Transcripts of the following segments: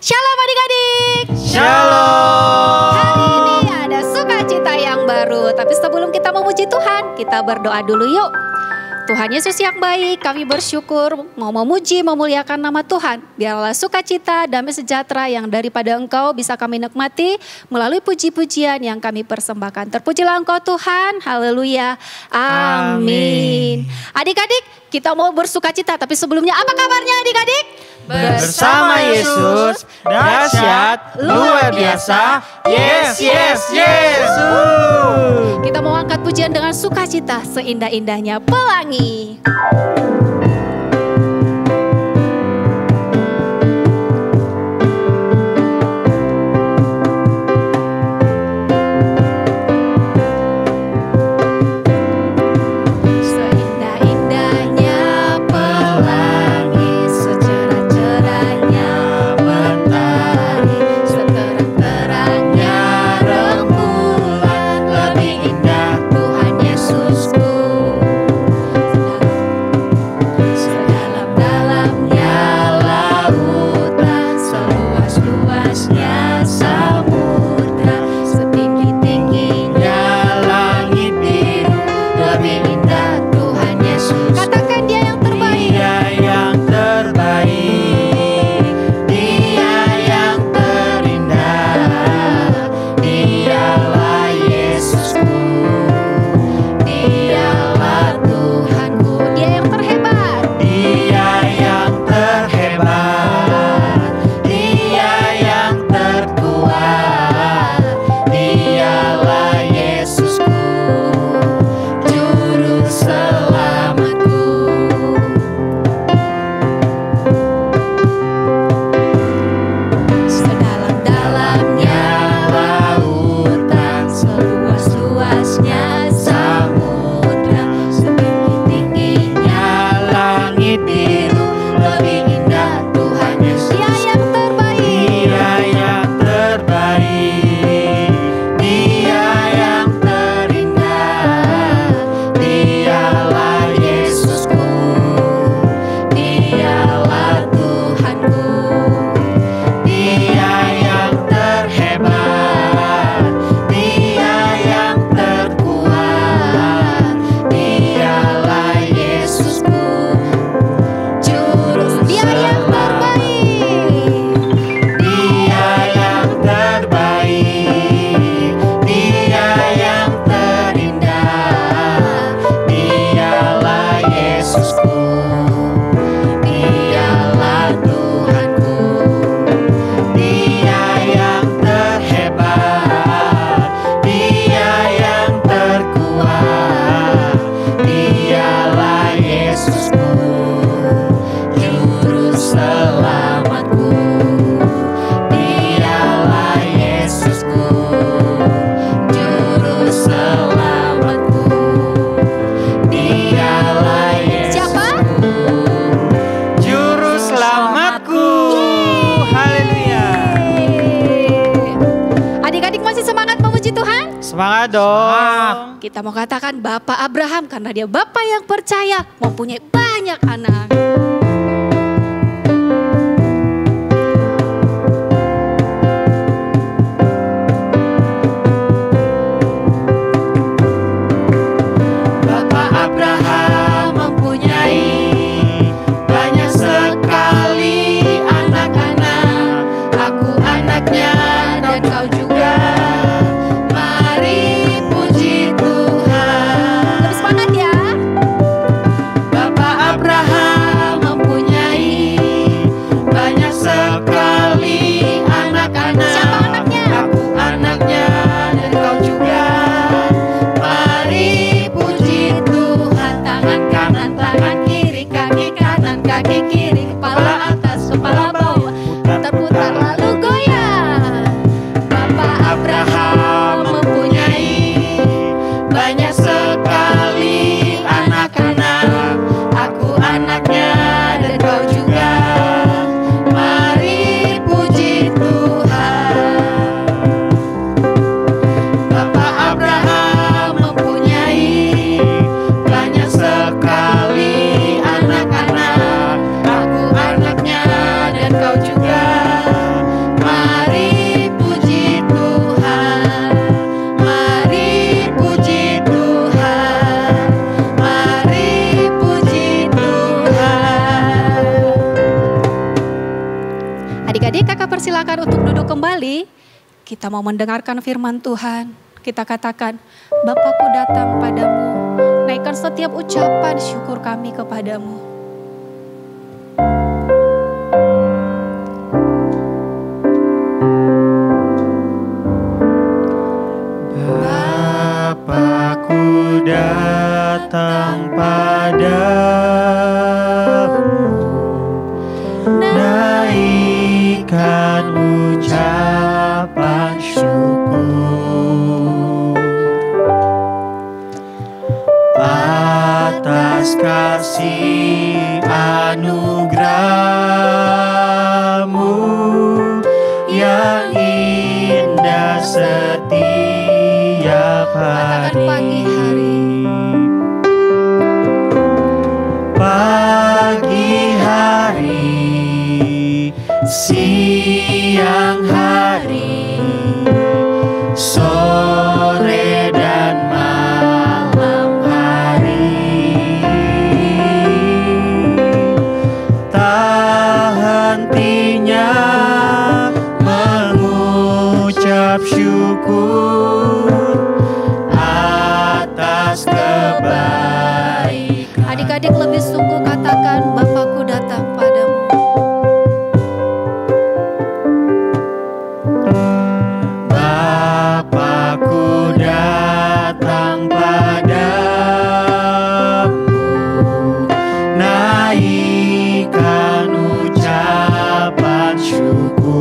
Shalom adik-adik. Shalom. Hari ini ada sukacita yang baru. Tapi sebelum kita memuji Tuhan, kita berdoa dulu yuk. Tuhan Yesus yang baik, kami bersyukur mau memuji, memuliakan nama Tuhan. Biarlah sukacita, damai sejahtera yang daripada Engkau bisa kami nikmati melalui puji-pujian yang kami persembahkan. Terpujilah Engkau Tuhan, haleluya, amin. Adik-adik, kita mau bersukacita, tapi sebelumnya apa kabarnya adik-adik? Bersama Yesus, dahsyat, luar biasa, yes, yes, yes. Kita mau angkat pujian dengan sukacita seindah-indahnya pelangi. Semangat dong. Kita mau katakan Bapak Abraham karena dia Bapak yang percaya mempunyai banyak anak. Bapak Abraham mempunyai banyak sekali anak-anak. Aku anaknya dan kau juga. Abraham kembali, kita mau mendengarkan firman Tuhan. Kita katakan, Bapakku datang padamu, naikkan setiap ucapan syukur kami kepadamu. Bapakku datang padamu, naikkan ucapan syukur atas kasih anugerah-Mu yang indah setiap hari. Pagi hari, siang hari, sore dan malam hari, tak hentinya mengucap syukur atas kebaikan. Adik-adik lebih sungguh katakan, Bapakku datang padamu. Bapakku datang padamu, naikkan ucapan syukur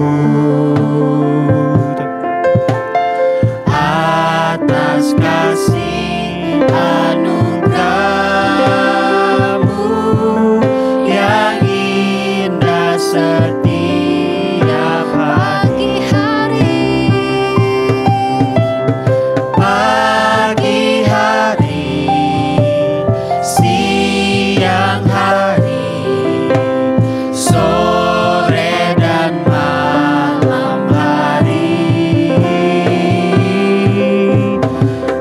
atas kasih anugerah-Mu yang indah setiap hari. Pagi hari, siang hari, sore dan malam hari,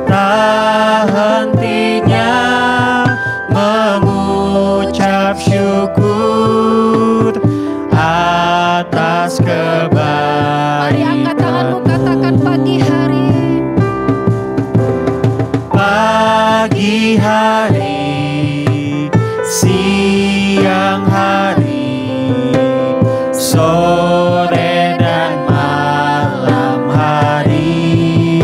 tak hentinya mengucap syukur atas kebaikan. Mari angkat tanganmu, katakan pagi hari. Pagi hari, siang hari, sore dan malam hari,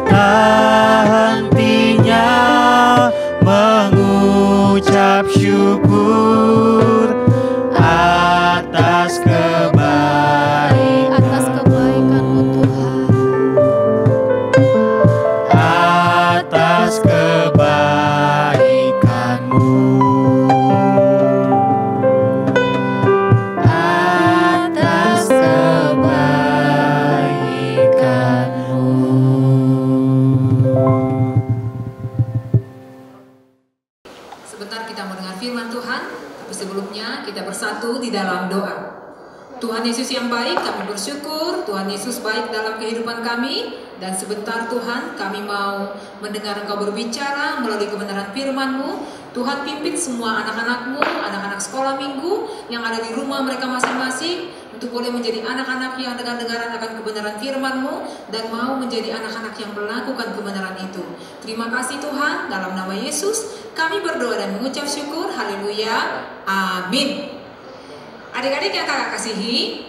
tak hentinya mengucap syukur atas kebaikan. Atas kebaikan-Mu Tuhan. Atas kebaikan-Mu, atas kebaikan-Mu. Sebentar kita mendengar firman Tuhan, tapi sebelumnya kita bersatu di dalam doa. Tuhan Yesus yang baik, kami bersyukur Tuhan Yesus baik dalam kehidupan kami. Dan sebentar Tuhan, kami mau mendengar Engkau berbicara melalui kebenaran firman-Mu. Tuhan pimpin semua anak-anak-Mu, anak-anak sekolah minggu yang ada di rumah mereka masing-masing, untuk boleh menjadi anak-anak yang dengar-dengaran akan kebenaran firman-Mu dan mau menjadi anak-anak yang melakukan kebenaran itu. Terima kasih Tuhan, dalam nama Yesus kami berdoa dan mengucap syukur. Haleluya, amin. Adik-adik yang kakak kasihi,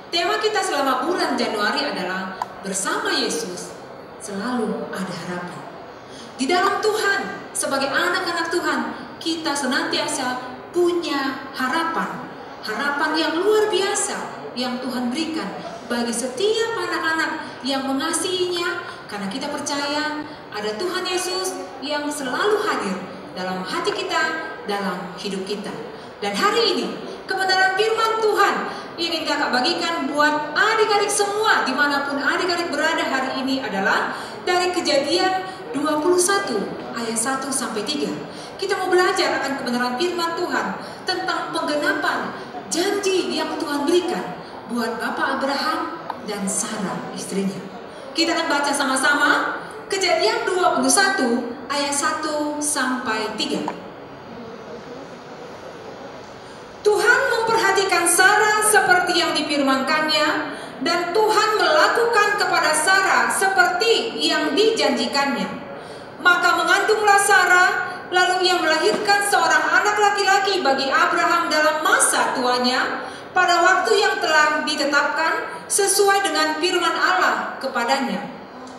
tema kita selama bulan Januari adalah bersama Yesus selalu ada harapan. Di dalam Tuhan, sebagai anak-anak Tuhan, kita senantiasa punya harapan. Harapan yang luar biasa yang Tuhan berikan bagi setiap anak-anak yang mengasihinya, karena kita percaya ada Tuhan Yesus yang selalu hadir dalam hati kita, dalam hidup kita. Dan hari ini kebenaran firman Tuhan ingin kakak bagikan buat adik-adik semua dimanapun adik-adik berada hari ini adalah dari Kejadian 21 ayat 1 sampai 3. Kita mau belajar akan kebenaran firman Tuhan tentang penggenapan janji yang Tuhan berikan buat Bapak Abraham dan Sarah istrinya. Kita akan baca sama-sama Kejadian 21 ayat 1 sampai 3. Tuhan memperhatikan melahirkan Sarah seperti yang difirmankannya, dan Tuhan melakukan kepada Sarah seperti yang dijanjikannya. Maka mengandunglah Sarah, lalu ia melahirkan seorang anak laki-laki bagi Abraham dalam masa tuanya, pada waktu yang telah ditetapkan sesuai dengan firman Allah kepadanya.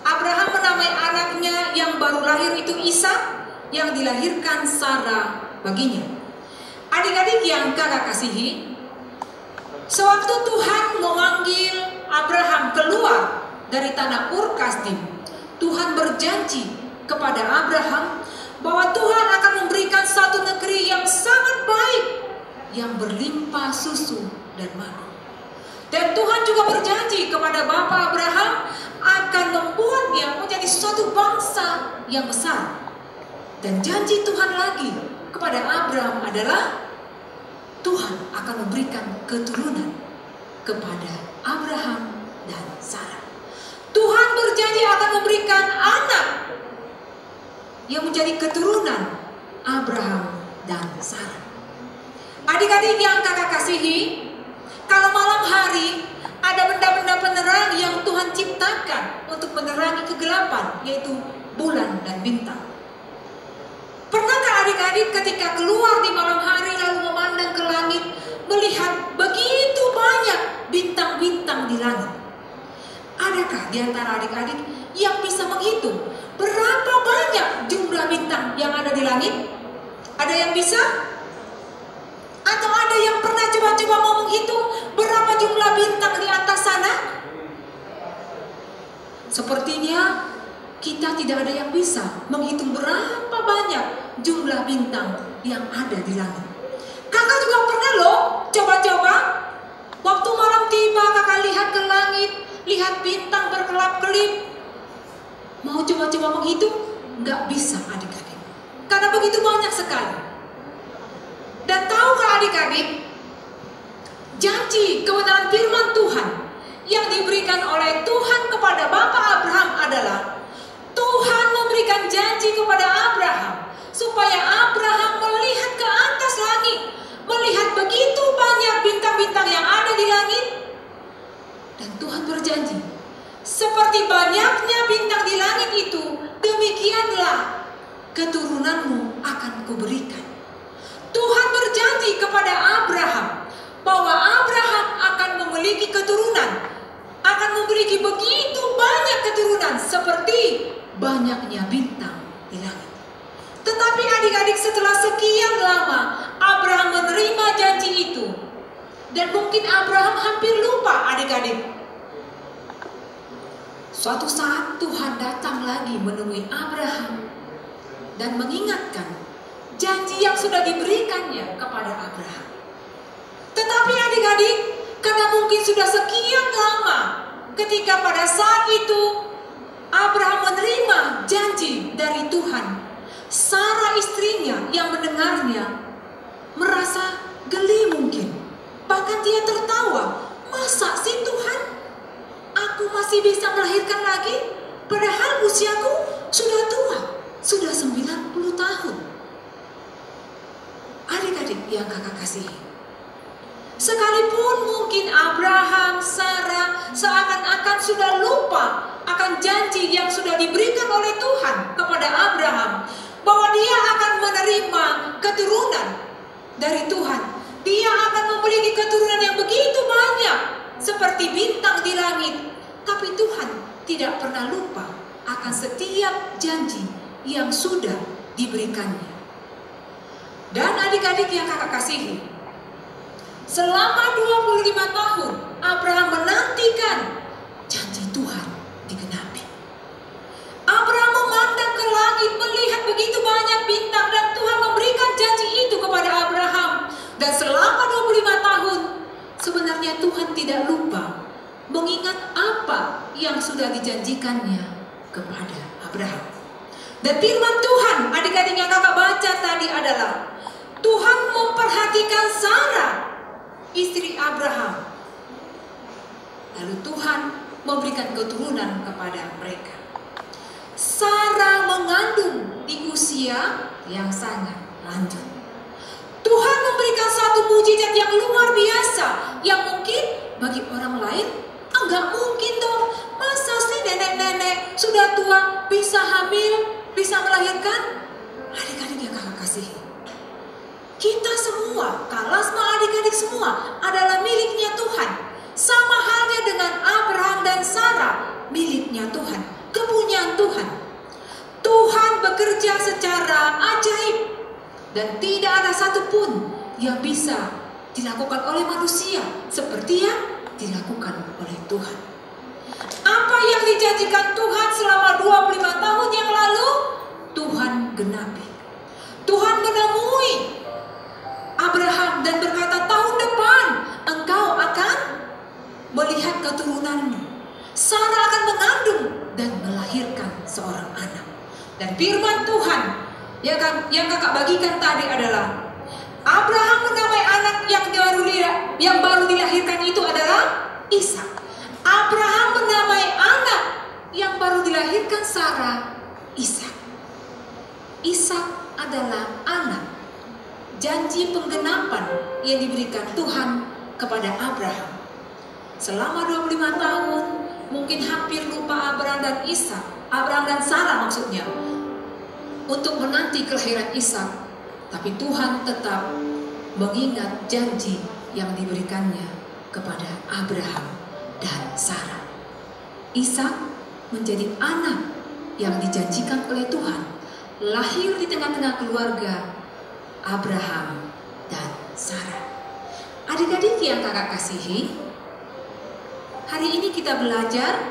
Abraham menamai anaknya yang baru lahir itu Ishak, yang dilahirkan Sarah baginya. Adik-adik yang kakak kasihi, sewaktu Tuhan memanggil Abraham keluar dari tanah Ur Kasdim, Tuhan berjanji kepada Abraham bahwa Tuhan akan memberikan satu negeri yang sangat baik, yang berlimpah susu dan madu. Dan Tuhan juga berjanji kepada Bapa Abraham akan membuatnya menjadi suatu bangsa yang besar. Dan janji Tuhan lagi kepada Abraham adalah Tuhan akan memberikan keturunan kepada Abraham dan Sarah. Tuhan berjanji akan memberikan anak yang menjadi keturunan Abraham dan Sarah. Adik-adik yang kakak kasihi, kalau malam hari ada benda-benda penerang yang Tuhan ciptakan untuk menerangi kegelapan, yaitu bulan dan bintang. Pernahkah adik-adik ketika keluar di malam hari lalu memandang ke langit, melihat begitu banyak bintang-bintang di langit? Adakah di antara adik-adik yang bisa menghitung berapa banyak jumlah bintang yang ada di langit? Ada yang bisa? Atau ada yang pernah coba-coba mau menghitung berapa jumlah bintang di atas sana? Sepertinya kita tidak ada yang bisa menghitung berapa banyak jumlah bintang yang ada di langit. Kakak juga pernah loh coba-coba. Waktu malam tiba kakak lihat ke langit, lihat bintang berkelap-kelip. Mau coba-coba menghitung? Nggak bisa adik-adik, karena begitu banyak sekali. Dan tahukah adik-adik, janji kebenaran firman Tuhan yang diberikan oleh Tuhan kepada Bapak Abraham adalah Tuhan memberikan janji kepada Abraham supaya Abraham melihat ke atas langit, melihat begitu banyak bintang-bintang yang ada di langit. Dan Tuhan berjanji, seperti banyaknya bintang di langit itu, demikianlah keturunanmu akan kuberikan. Tuhan berjanji kepada Abraham bahwa Abraham akan memiliki keturunan, akan memiliki begitu banyak keturunan seperti banyaknya bintang di langit. Tetapi adik-adik, setelah sekian lama Abraham menerima janji itu, dan mungkin Abraham hampir lupa adik-adik. Suatu saat Tuhan datang lagi menemui Abraham dan mengingatkan janji yang sudah diberikannya kepada Abraham. Tetapi adik-adik, karena mungkin sudah sekian lama ketika pada saat itu Abraham menerima janji dari Tuhan, Sarah istrinya yang mendengarnya merasa geli mungkin. Bahkan dia tertawa, masa sih Tuhan, aku masih bisa melahirkan lagi? Padahal usiaku sudah tua, sudah 90 tahun. Adik-adik yang kakak kasihi, sekalipun mungkin Abraham, Sarah seakan-akan sudah lupa akan janji yang sudah diberikan oleh Tuhan kepada Abraham, bahwa dia akan menerima keturunan dari Tuhan. Dia akan memiliki keturunan yang begitu banyak seperti bintang di langit. Tapi Tuhan tidak pernah lupa akan setiap janji yang sudah diberikannya. Dan adik-adik yang kakak kasihi, selama 25 tahun Abraham menantikan janji Tuhan digenapi. Abraham memandang ke langit, melihat begitu banyak bintang, dan Tuhan memberikan janji itu kepada Abraham. Dan selama 25 tahun sebenarnya Tuhan tidak lupa mengingat apa yang sudah dijanjikannya kepada Abraham. Dan firman Tuhan, adik-adik yang kakak baca tadi adalah Tuhan memperhatikan Sarah, istri Abraham. Lalu Tuhan memberikan keturunan kepada mereka. Sarah mengandung di usia yang sangat lanjut. Tuhan memberikan memberikan satu mujizat yang luar biasa, yang mungkin bagi orang lain enggak mungkin dong. Masa sih nenek-nenek sudah tua bisa hamil, bisa melahirkan? Adik-adik yang kakak kasihi, kita semua, Kalasma adik-adik semua adalah miliknya Tuhan. Sama halnya dengan Abraham dan Sarah, miliknya Tuhan, kepunyaan Tuhan. Tuhan bekerja secara ajaib dan tidak ada satupun yang bisa dilakukan oleh manusia seperti yang dilakukan oleh Tuhan. Apa yang dijanjikan Tuhan selama 25 tahun yang lalu, Tuhan genapi. Tuhan menemui Abraham dan berkata, tahun depan engkau akan melihat keturunanmu. Sarah akan mengandung dan melahirkan seorang anak. Dan firman Tuhan yang kakak bagikan tadi adalah, Abraham menamai anak yang baru dilahirkan itu adalah Ishak. Abraham menamai anak yang baru dilahirkan Sarah Ishak. Ishak adalah anak janji penggenapan yang diberikan Tuhan kepada Abraham. Selama 25 tahun mungkin hampir lupa Abraham dan Sarah maksudnya, untuk menanti kelahiran Ishak. Tapi Tuhan tetap mengingat janji yang diberikannya kepada Abraham dan Sarah. Ishak menjadi anak yang dijanjikan oleh Tuhan, lahir di tengah-tengah keluarga Abraham dan Sarah. Adik-adik yang kakak kasihi, hari ini kita belajar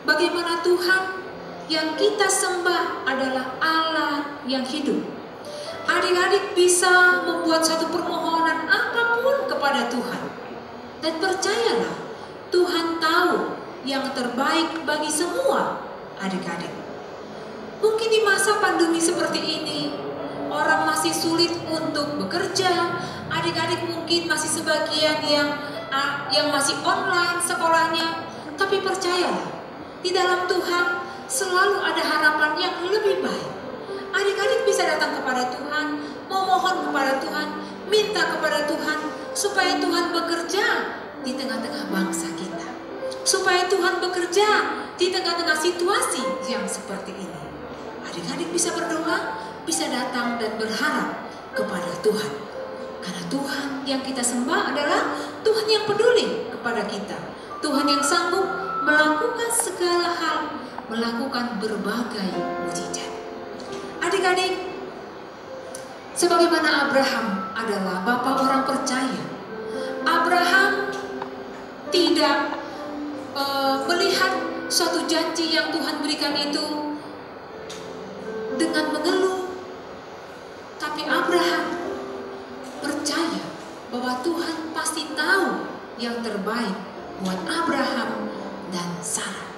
bagaimana Tuhan yang kita sembah adalah Allah yang hidup. Adik-adik bisa membuat satu permohonan apapun kepada Tuhan. Dan percayalah, Tuhan tahu yang terbaik bagi semua adik-adik. Mungkin di masa pandemi seperti ini, orang masih sulit untuk bekerja. Adik-adik mungkin masih sebagian yang masih online sekolahnya. Tapi percayalah, di dalam Tuhan selalu ada harapan yang lebih baik. Adik-adik bisa datang kepada Tuhan, memohon kepada Tuhan, minta kepada Tuhan, supaya Tuhan bekerja di tengah-tengah bangsa kita. Supaya Tuhan bekerja di tengah-tengah situasi yang seperti ini. Adik-adik bisa berdoa, bisa datang dan berharap kepada Tuhan. Karena Tuhan yang kita sembah adalah Tuhan yang peduli kepada kita. Tuhan yang sanggup melakukan segala hal, melakukan berbagai mujizat. Adik-adik, sebagaimana Abraham adalah bapa orang percaya, Abraham tidak melihat suatu janji yang Tuhan berikan itu dengan mengeluh. Tapi Abraham percaya bahwa Tuhan pasti tahu yang terbaik buat Abraham dan Sarah.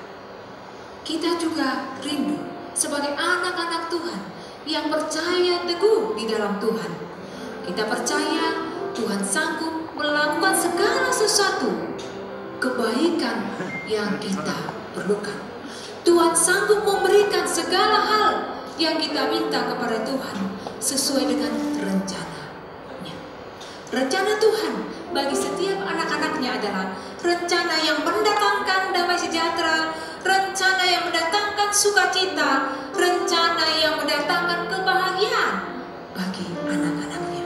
Kita juga rindu sebagai anak-anak Tuhan yang percaya teguh di dalam Tuhan. Kita percaya Tuhan sanggup melakukan segala sesuatu kebaikan yang kita perlukan. Tuhan sanggup memberikan segala hal yang kita minta kepada Tuhan sesuai dengan rencananya. Rencana Tuhan bagi setiap anak-anaknya adalah rencana yang mendatangkan damai sejahtera, rencana yang mendatangkan sukacita, rencana yang mendatangkan kebahagiaan bagi anak-anaknya.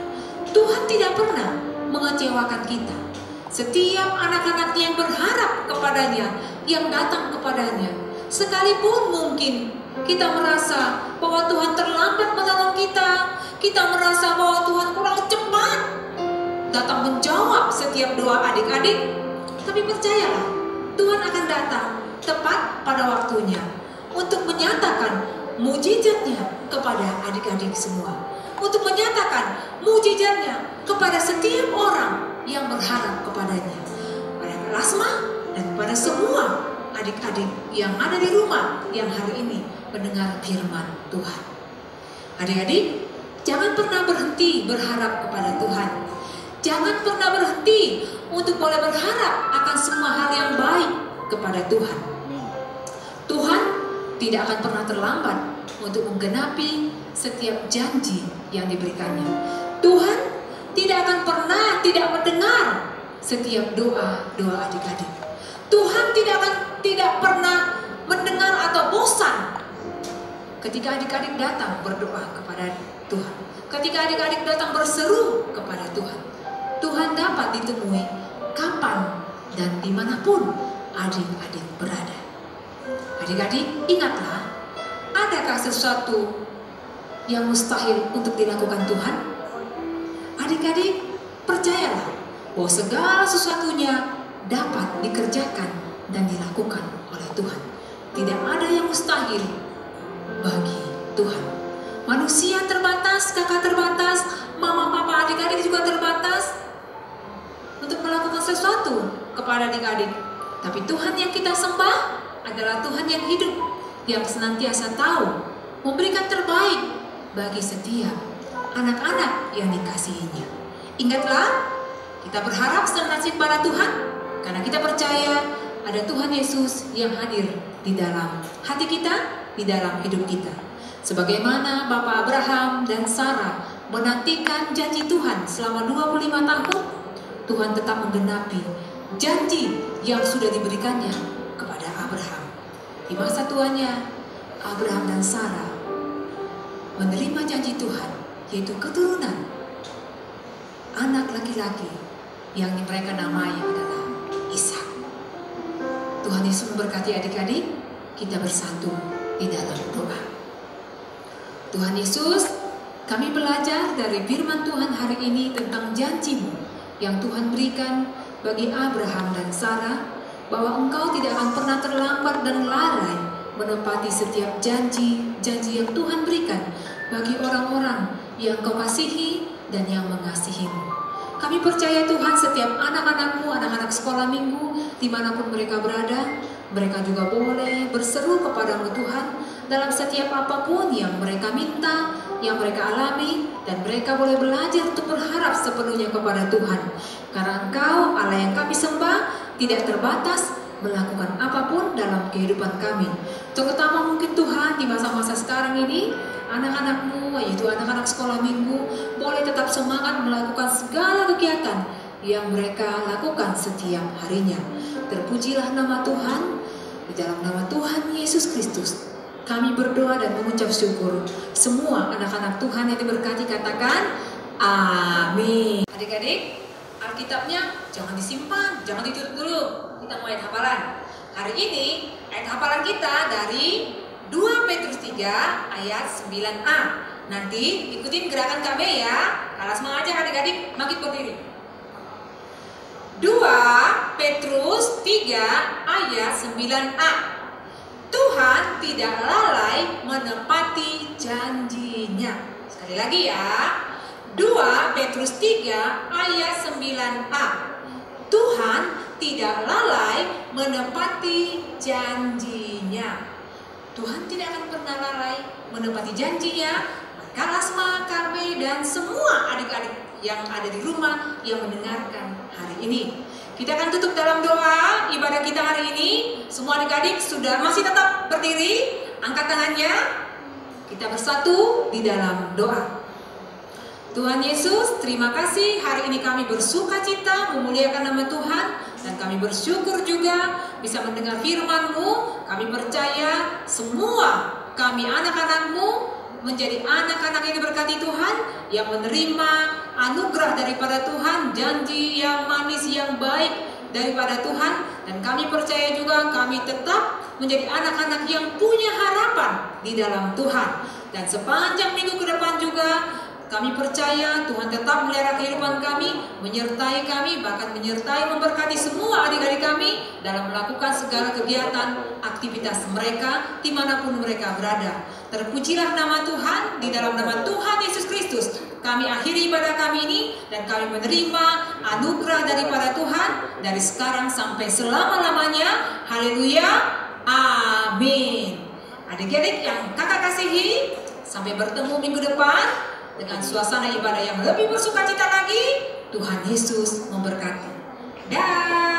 Tuhan tidak pernah mengecewakan kita. Setiap anak-anaknya yang berharap kepadanya, yang datang kepadanya, sekalipun mungkin kita merasa bahwa Tuhan terlambat menolong kita, kita merasa bahwa Tuhan kurang cepat datang menjawab setiap doa adik-adik, tapi percayalah, Tuhan akan datang tepat pada waktunya untuk menyatakan mujizatnya kepada adik-adik semua, untuk menyatakan mujizatnya kepada setiap orang yang berharap kepadanya, pada Kalasma dan pada semua adik-adik yang ada di rumah yang hari ini mendengar firman Tuhan. Adik-adik, jangan pernah berhenti berharap kepada Tuhan. Jangan pernah berhenti untuk boleh berharap akan semua hal yang baik kepada Tuhan. Tuhan tidak akan pernah terlambat untuk menggenapi setiap janji yang diberikannya. Tuhan tidak akan pernah tidak mendengar setiap doa adik-adik. Tuhan tidak pernah mendengar atau bosan ketika adik-adik datang berdoa kepada Tuhan. Ketika adik-adik datang berseru kepada Tuhan, Tuhan dapat ditemui kapan dan dimanapun adik-adik berada. Adik-adik, ingatlah, adakah sesuatu yang mustahil untuk dilakukan Tuhan? Adik-adik, percayalah bahwa segala sesuatunya dapat dikerjakan dan dilakukan oleh Tuhan. Tidak ada yang mustahil bagi Tuhan. Manusia terbatas, kakak terbatas, mama, papa, adik-adik juga terbatas untuk melakukan sesuatu kepada adik-adik. Tapi Tuhan yang kita sembah adalah Tuhan yang hidup, yang senantiasa tahu memberikan terbaik bagi setiap anak-anak yang dikasihinya. Ingatlah, kita berharap senantiasa pada Tuhan, karena kita percaya ada Tuhan Yesus yang hadir di dalam hati kita, di dalam hidup kita. Sebagaimana Bapak Abraham dan Sarah menantikan janji Tuhan selama 25 tahun, Tuhan tetap menggenapi janji yang sudah diberikannya kepada Abraham. Di masa tuanya, Abraham dan Sarah menerima janji Tuhan, yaitu keturunan anak laki-laki yang mereka namai adalah Ishak. Tuhan Yesus memberkati adik-adik, kita bersatu di dalam doa. Tuhan Yesus, kami belajar dari firman Tuhan hari ini tentang janji-Mu yang Tuhan berikan bagi Abraham dan Sarah, bahwa Engkau tidak akan pernah terlambat dan lalai menepati setiap janji-janji yang Tuhan berikan bagi orang-orang yang Kau kasihi dan yang mengasihi-Mu. Kami percaya Tuhan, setiap anak-anak-Mu, anak-anak sekolah minggu, dimanapun mereka berada, mereka juga boleh berseru kepadamu Tuhan, dalam setiap apapun yang mereka minta, yang mereka alami, dan mereka boleh belajar untuk berharap sepenuhnya kepada Tuhan. Karena Engkau, Allah yang kami sembah, tidak terbatas melakukan apapun dalam kehidupan kami. Terutama mungkin Tuhan di masa-masa sekarang ini, anak-anak-Mu, yaitu anak-anak sekolah minggu, boleh tetap semangat melakukan segala kegiatan yang mereka lakukan setiap harinya. Terpujilah nama Tuhan. Di dalam nama Tuhan Yesus Kristus kami berdoa dan mengucap syukur. Semua anak-anak Tuhan yang diberkati katakan amin. Adik-adik, Alkitabnya jangan disimpan, jangan ditutup dulu. Kita mau ayat hafalan. Hari ini ayat hafalan kita dari 2 Petrus 3 ayat 9a. Nanti ikutin gerakan kami ya. Alas mengajar adik-adik, bangkit berdiri. 2 Petrus 3 ayat 9a. Tuhan tidak lalai menepati janjinya. Sekali lagi ya. 2 Petrus 3 ayat 9a. Tuhan tidak lalai menepati janjinya. Tuhan tidak akan pernah lalai menepati janjinya. Maka Lasma, Karme, dan semua adik-adik yang ada di rumah yang mendengarkan hari ini, kita akan tutup dalam doa ibadah kita hari ini. Semua adik-adik sudah masih tetap berdiri, angkat tangannya. Kita bersatu di dalam doa. Tuhan Yesus, terima kasih hari ini kami bersuka cita memuliakan nama Tuhan, dan kami bersyukur juga bisa mendengar firman-Mu. Kami percaya semua kami anak-anak-Mu menjadi anak-anak yang diberkati Tuhan, yang menerima anugerah daripada Tuhan, janji yang manis, yang baik daripada Tuhan. Dan kami percaya juga kami tetap menjadi anak-anak yang punya harapan di dalam Tuhan. Dan sepanjang minggu ke depan juga kami percaya Tuhan tetap melihara kehidupan kami, menyertai kami, bahkan menyertai memberkati semua adik-adik kami dalam melakukan segala kegiatan, aktivitas mereka dimanapun mereka berada. Terpujilah nama Tuhan. Di dalam nama Tuhan Yesus Kristus kami akhiri ibadah kami ini, dan kami menerima anugerah daripada Tuhan dari sekarang sampai selama-lamanya. Haleluya, amin. Adik-adik yang kakak kasihi, sampai bertemu minggu depan dengan suasana ibadah yang lebih bersukacita lagi. Tuhan Yesus memberkati. Dah.